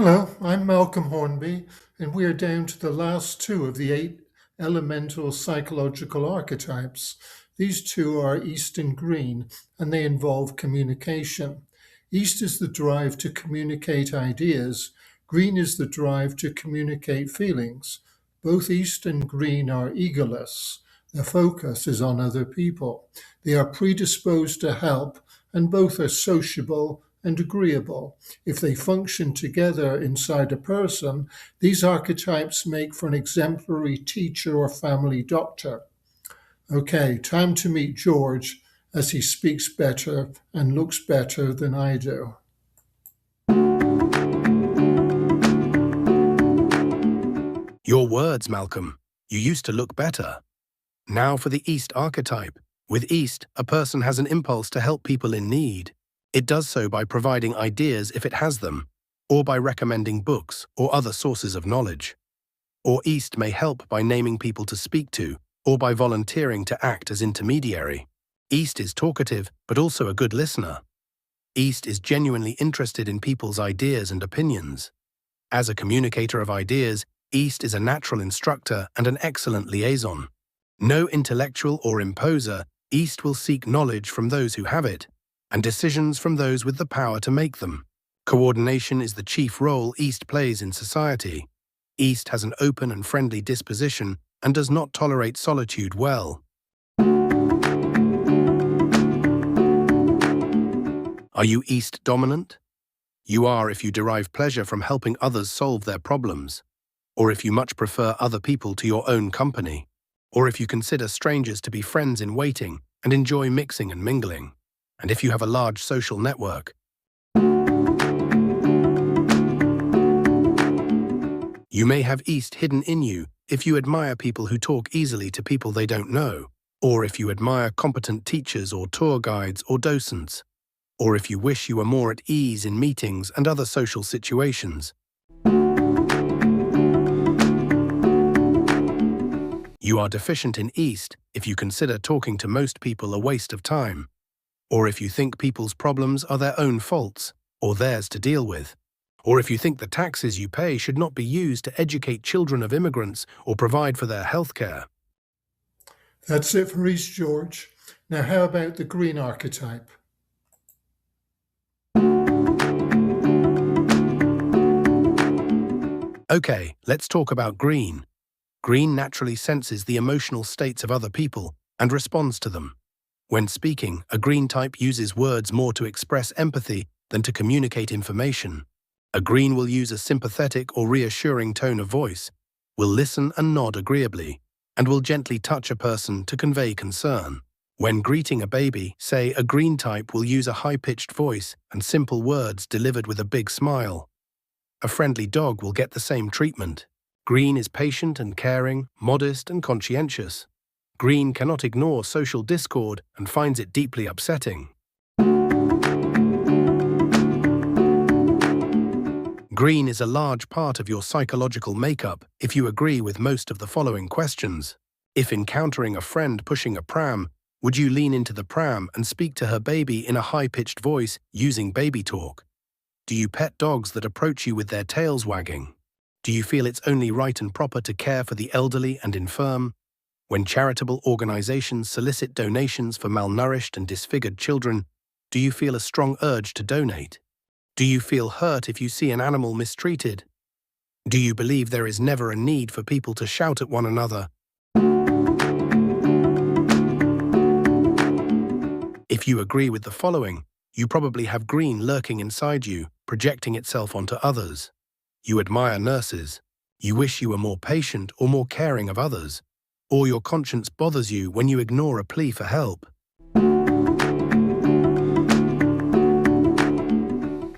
Hello, I'm Malcolm Hornby, and we are down to the last two of the eight elemental psychological archetypes. These two are East and Green, and they involve communication. East is the drive to communicate ideas, Green is the drive to communicate feelings. Both East and Green are egoless. Their focus is on other people. They are predisposed to help, and both are sociable and agreeable. If they function together inside a person, these archetypes make for an exemplary teacher or family doctor. Okay, time to meet George as he speaks better and looks better than I do. Your words, Malcolm. You used to look better. Now for the East archetype. With East, a person has an impulse to help people in need. It does so by providing ideas if it has them, or by recommending books or other sources of knowledge. Or East may help by naming people to speak to, or by volunteering to act as intermediary. East is talkative, but also a good listener. East is genuinely interested in people's ideas and opinions. As a communicator of ideas, East is a natural instructor and an excellent liaison. No intellectual or imposer, East will seek knowledge from those who have it, and decisions from those with the power to make them. Coordination is the chief role East plays in society. East has an open and friendly disposition and does not tolerate solitude well. Are you East dominant? You are if you derive pleasure from helping others solve their problems, or if you much prefer other people to your own company, or if you consider strangers to be friends in waiting and enjoy mixing and mingling, and if you have a large social network. You may have East hidden in you if you admire people who talk easily to people they don't know, or if you admire competent teachers or tour guides or docents, or if you wish you were more at ease in meetings and other social situations. You are deficient in East if you consider talking to most people a waste of time, or if you think people's problems are their own faults, or theirs to deal with, or if you think the taxes you pay should not be used to educate children of immigrants or provide for their health care. That's it for East, George. Now, how about the Green archetype? Okay, let's talk about Green. Green naturally senses the emotional states of other people and responds to them. When speaking, a Green type uses words more to express empathy than to communicate information. A Green will use a sympathetic or reassuring tone of voice, will listen and nod agreeably, and will gently touch a person to convey concern. When greeting a baby, say, a Green type will use a high-pitched voice and simple words delivered with a big smile. A friendly dog will get the same treatment. Green is patient and caring, modest and conscientious. Green cannot ignore social discord and finds it deeply upsetting. Green is a large part of your psychological makeup if you agree with most of the following questions. If encountering a friend pushing a pram, would you lean into the pram and speak to her baby in a high-pitched voice using baby talk? Do you pet dogs that approach you with their tails wagging? Do you feel it's only right and proper to care for the elderly and infirm? When charitable organizations solicit donations for malnourished and disfigured children, do you feel a strong urge to donate? Do you feel hurt if you see an animal mistreated? Do you believe there is never a need for people to shout at one another? If you agree with the following, you probably have Green lurking inside you, projecting itself onto others. You admire nurses. You wish you were more patient or more caring of others. Or your conscience bothers you when you ignore a plea for help.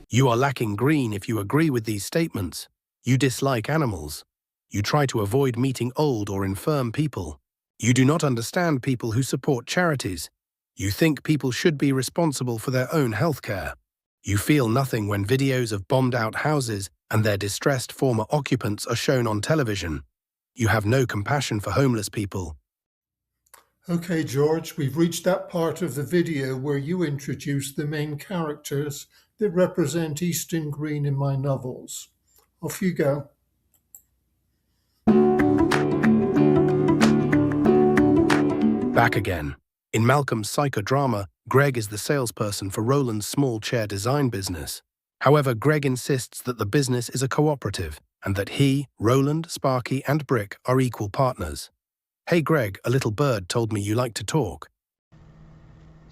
You are lacking Green if you agree with these statements. You dislike animals. You try to avoid meeting old or infirm people. You do not understand people who support charities. You think people should be responsible for their own health care. You feel nothing when videos of bombed-out houses and their distressed former occupants are shown on television. You have no compassion for homeless people. Okay, George, we've reached that part of the video where you introduce the main characters that represent East and Green in my novels. Off you go. Back again. In Malcolm's psychodrama, Greg is the salesperson for Roland's small chair design business. However, Greg insists that the business is a cooperative and that he, Roland, Sparky, and Brick are equal partners. Hey Greg, a little bird told me you like to talk.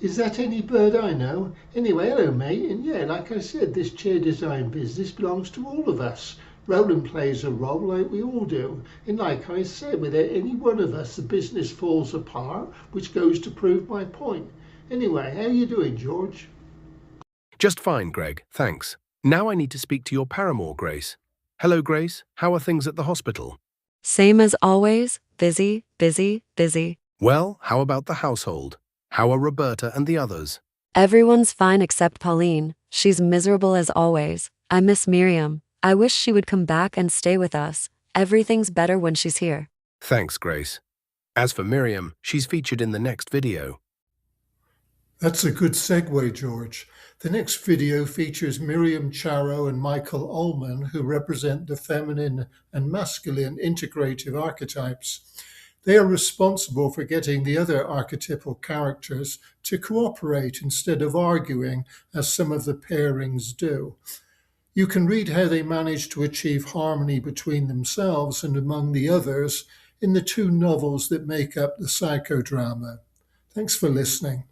Is that any bird I know? Anyway, hello mate, and yeah, like I said, this chair design business belongs to all of us. Roland plays a role like we all do, and like I said, without any one of us the business falls apart, which goes to prove my point. Anyway, how you doing, George? Just fine, Greg, thanks. Now I need to speak to your paramour, Grace. Hello, Grace, how are things at the hospital? Same as always, busy, busy, busy. Well, how about the household? How are Roberta and the others? Everyone's fine except Pauline. She's miserable as always. I miss Miriam. I wish she would come back and stay with us. Everything's better when she's here. Thanks, Grace. As for Miriam, she's featured in the next video. That's a good segue, George. The next video features Miriam Charo and Michael Ullman, who represent the feminine and masculine integrative archetypes. They are responsible for getting the other archetypal characters to cooperate instead of arguing, as some of the pairings do. You can read how they manage to achieve harmony between themselves and among the others in the two novels that make up the psychodrama. Thanks for listening.